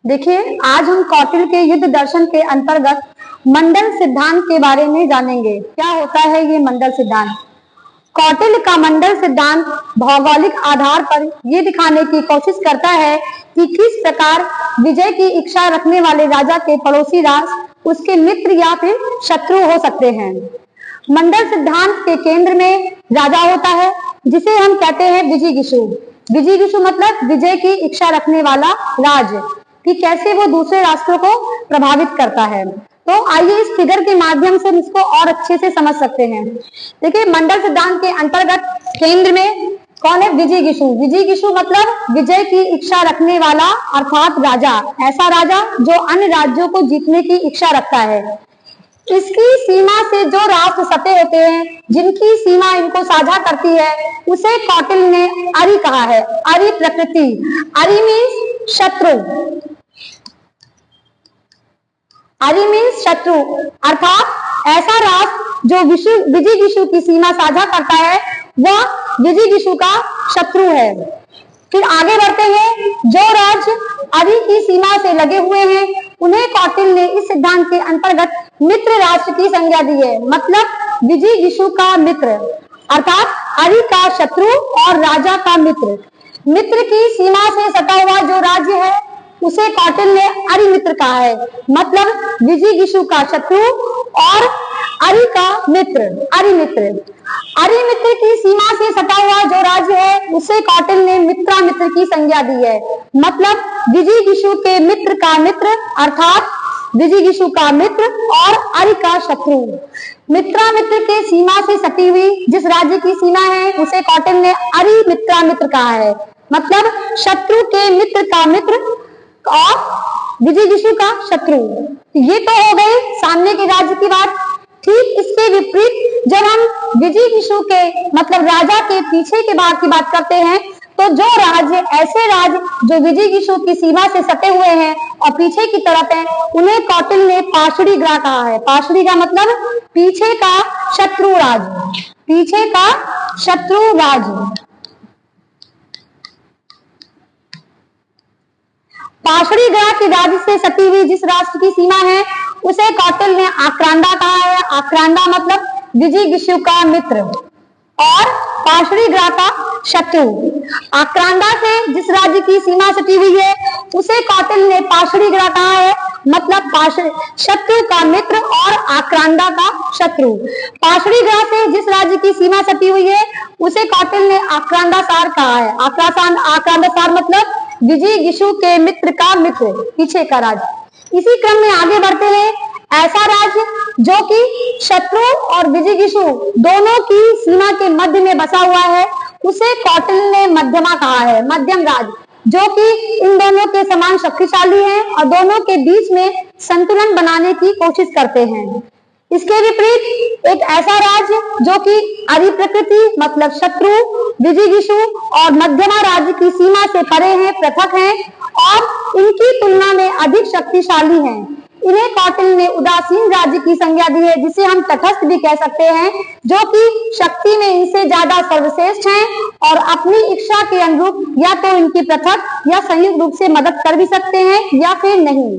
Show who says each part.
Speaker 1: देखिए, आज हम कौटिल्य के युद्ध दर्शन के अंतर्गत मंडल सिद्धांत के बारे में जानेंगे। क्या होता है ये मंडल सिद्धांत? कौटिल्य का मंडल सिद्धांत भौगोलिक आधार पर ये दिखाने की कोशिश करता है कि किस प्रकार विजय की इच्छा रखने वाले राजा के पड़ोसी राष्ट्र उसके मित्र या फिर शत्रु हो सकते हैं। मंडल सिद्धांत के केंद्र में राजा होता है, जिसे हम कहते हैं विजिगीषु। विजिगीषु मतलब विजय की इच्छा रखने वाला राज, कि कैसे वो दूसरे राष्ट्रों को प्रभावित करता है। तो आइए इस फिगर के माध्यम से इसको और अच्छे से समझ सकते हैं। देखिए, मंडल सिद्धांत के अंतर्गत केंद्र में कौन है? विजिगीषु। विजिगीषु मतलब विजय की इच्छा रखने वाला, अर्थात राजा, ऐसा राजा जो अन्य राज्यों को जीतने की इच्छा रखता है। इसकी सीमा से जो राष्ट्र सटे होते हैं, जिनकी सीमा इनको साझा करती है, उसे कौटिल्य ने अरि कहा है। अरि प्रकृति, अरि मीन्स शत्रु, अरि मीन्स शत्रु, अर्थात ऐसा राष्ट्र जो विजिगीषु की सीमा साझा करता है वह विजिगीषु का शत्रु है। फिर आगे बढ़ते हैं। जो राज्य अरि की सीमा से लगे हुए हैं उन्हें कौटिल्य ने इस सिद्धांत के अंतर्गत मित्र राष्ट्र की संज्ञा दी है। मतलब विजिगीषु का मित्र, अर्थात अरि का शत्रु और राजा का मित्र। मित्र की सीमा से सटा हुआ जो राज्य है उसे कौटिल्य ने अरि मित्र कहा है। मतलब विजिगीषु का शत्रु और अरि का मित्र, अरि मित्र। अरि मित्र की सीमा से सटा हुआ जो राज्य है उसे कौटिल्य ने मित्रामित्र की संज्ञा दी है। मतलब विजिगीषु के मित्र का मित्र, अर्थात विजिगीषु का मित्र और अरि का शत्रु। मित्रामित्र के सीमा से सटी हुई जिस राज्य की सीमा है उसे कौटिल्य ने अरि मित्रामित्र कहा है। मतलब शत्रु के मित्र का मित्र और विजिगीषु का शत्रु। ये तो हो गई सामने के राज्य की बात। ठीक इसके विपरीत जब हम विजिगीषु के मतलब राजा के पीछे के भाग की बात करते हैं, तो जो राज्य, ऐसे राज्य जो विजिगीषु की सीमा से सटे हुए हैं और पीछे की तरफ हैं, उन्हें कौटिल्य ने पार्श्वरीग्रह कहा है। पार्श्वरीग्रह मतलब पीछे का शत्रु राज्य, पीछे का शत्रु राज्य। पार्श्वरीग्रह की राज्य से सटी हुई जिस राष्ट्र की सीमा है उसे कौटिल्य ने आक्रांदा कहा है। आक्रांदा मतलब विजिगीषु का मित्र और पार्श्वरीग्रह का शत्रु। आक्रांदा से जिस राज्य की सीमा सटी हुई है उसे कौटिल्य ने पार्श्वरीग्रह कहा है। मतलब शत्रु का मित्र और आक्रांदा का शत्रु। पार्श्वरीग्रह से जिस राज्य की सीमा सटी हुई है उसे कौटिल्य ने आक्रांदासार कहा है। आक्रांदासार मतलब विजिगीषु के मित्र का मित्र, पीछे का राज्य। इसी क्रम में आगे बढ़ते हैं। ऐसा राज्य जो कि शत्रु और विजिगीषु दोनों की सीमा के मध्य में बसा हुआ है उसे कौटिल्य ने मध्यमा कहा है। मध्यम राज्य जो कि इन दोनों के समान शक्तिशाली हैं और दोनों के बीच में संतुलन बनाने की कोशिश करते हैं। इसके विपरीत एक ऐसा राज्य जो कि अरि प्रकृति मतलब शत्रु, विजिगीषु और मध्यमा राज्य की सीमा से परे हैं, पृथक हैं और इनकी तुलना में अधिक शक्तिशाली हैं, इन्हें कौटिल्य ने उदासीन राज्य की संज्ञा दी है, जिसे हम तटस्थ भी कह सकते हैं, जो कि शक्ति में इनसे ज्यादा सर्वश्रेष्ठ हैं और अपनी इच्छा के अनुरूप या तो इनकी पृथक या संयुक्त रूप से मदद कर भी सकते हैं या फिर नहीं।